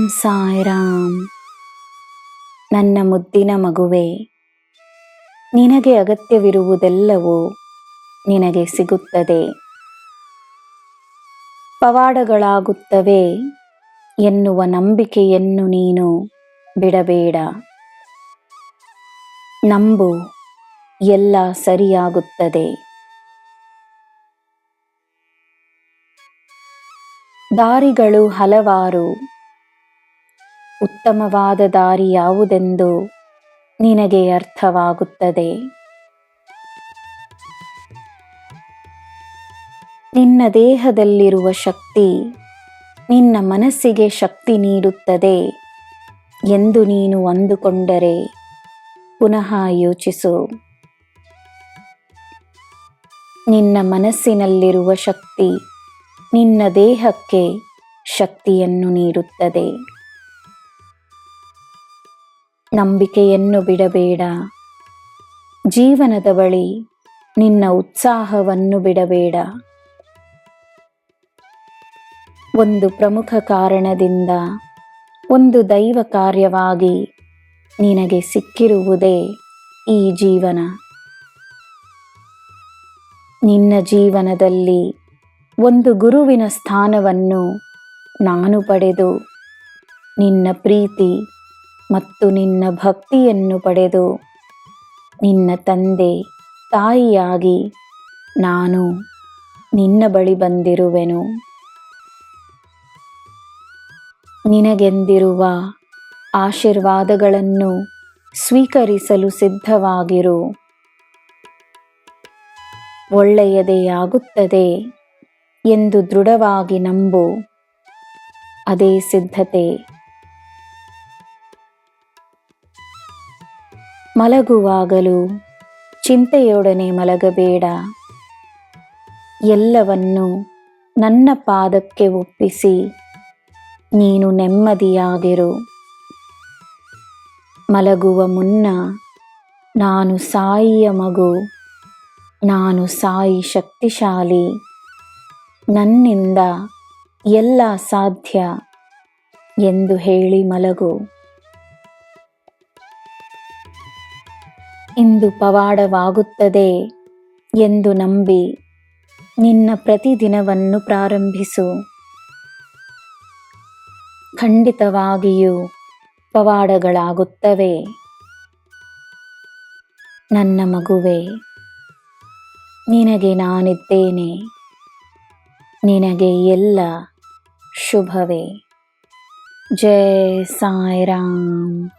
ಸಾಯಿರಾಮ್. ನನ್ನ ಮುದ್ದಿನ ಮಗುವೆ, ನಿನಗೆ ಅಗತ್ಯವಿರುವುದೆಲ್ಲವೂ ನಿನಗೆ ಸಿಗುತ್ತದೆ. ಪವಾಡಗಳಾಗುತ್ತವೆ ಎನ್ನುವ ನಂಬಿಕೆಯನ್ನು ನೀನು ಬಿಡಬೇಡ. ನಂಬು, ಎಲ್ಲ ಸರಿಯಾಗುತ್ತದೆ. ದಾರಿಗಳು ಹಲವಾರು. ಉತ್ತಮವಾದ ದಾರಿ ಯಾವುದೆಂದು ನಿನಗೆ ಅರ್ಥವಾಗುತ್ತದೆ. ನಿನ್ನ ದೇಹದಲ್ಲಿರುವ ಶಕ್ತಿ ನಿನ್ನ ಮನಸ್ಸಿಗೆ ಶಕ್ತಿ ನೀಡುತ್ತದೆ ಎಂದು ನೀನು ಅಂದುಕೊಂಡರೆ ಪುನಃ ಯೋಚಿಸು. ನಿನ್ನ ಮನಸ್ಸಿನಲ್ಲಿರುವ ಶಕ್ತಿ ನಿನ್ನ ದೇಹಕ್ಕೆ ಶಕ್ತಿಯನ್ನು ನೀಡುತ್ತದೆ. ನಂಬಿಕೆಯನ್ನು ಬಿಡಬೇಡ. ಜೀವನದ ಬಳಿ ನಿನ್ನ ಉತ್ಸಾಹವನ್ನು ಬಿಡಬೇಡ. ಒಂದು ಪ್ರಮುಖ ಕಾರಣದಿಂದ ಒಂದು ದೈವ ಕಾರ್ಯವಾಗಿ ನಿನಗೆ ಸಿಕ್ಕಿರುವುದೇ ಈ ಜೀವನ. ನಿನ್ನ ಜೀವನದಲ್ಲಿ ಒಂದು ಗುರುವಿನ ಸ್ಥಾನವನ್ನು ನಾನು ಪಡೆದು, ನಿನ್ನ ಪ್ರೀತಿ ಮತ್ತು ನಿನ್ನ ಭಕ್ತಿಯನ್ನು ಪಡೆದು, ನಿನ್ನ ತಂದೆ ತಾಯಿಯಾಗಿ ನಾನು ನಿನ್ನ ಬಳಿ ಬಂದಿರುವೆನು. ನಿನಗೆಂದಿರುವ ಆಶೀರ್ವಾದಗಳನ್ನು ಸ್ವೀಕರಿಸಲು ಸಿದ್ಧವಾಗಿರು. ಒಳ್ಳೆಯದೇ ಆಗುತ್ತದೆ ಎಂದು ದೃಢವಾಗಿ ನಂಬು. ಅದೇ ಸಿದ್ಧತೆ. ಮಲಗುವಾಗಲೂ ಚಿಂತೆಯೊಡನೆ ಮಲಗಬೇಡ. ಎಲ್ಲವನ್ನು ನನ್ನ ಪಾದಕ್ಕೆ ಒಪ್ಪಿಸಿ ನೀನು ನೆಮ್ಮದಿಯಾಗಿರು. ಮಲಗುವ ಮುನ್ನ ನಾನು ಸಾಯಿಯ ಮಗು, ನಾನು ಸಾಯಿ ಶಕ್ತಿಶಾಲಿ, ನನ್ನಿಂದ ಎಲ್ಲ ಸಾಧ್ಯ ಎಂದು ಹೇಳಿ ಮಲಗು. ಇಂದು ಪವಾಡವಾಗುತ್ತದೆ ಎಂದು ನಂಬಿ ನಿನ್ನ ಪ್ರತಿದಿನವನ್ನು ಪ್ರಾರಂಭಿಸು. ಖಂಡಿತವಾಗಿಯೂ ಪವಾಡಗಳಾಗುತ್ತವೆ. ನನ್ನ ಮಗುವೆ, ನಿನಗೆ ನಾನಿದ್ದೇನೆ. ನಿನಗೆ ಎಲ್ಲ ಶುಭವೇ. ಜೈ ಸಾಯಿರಾಮ್.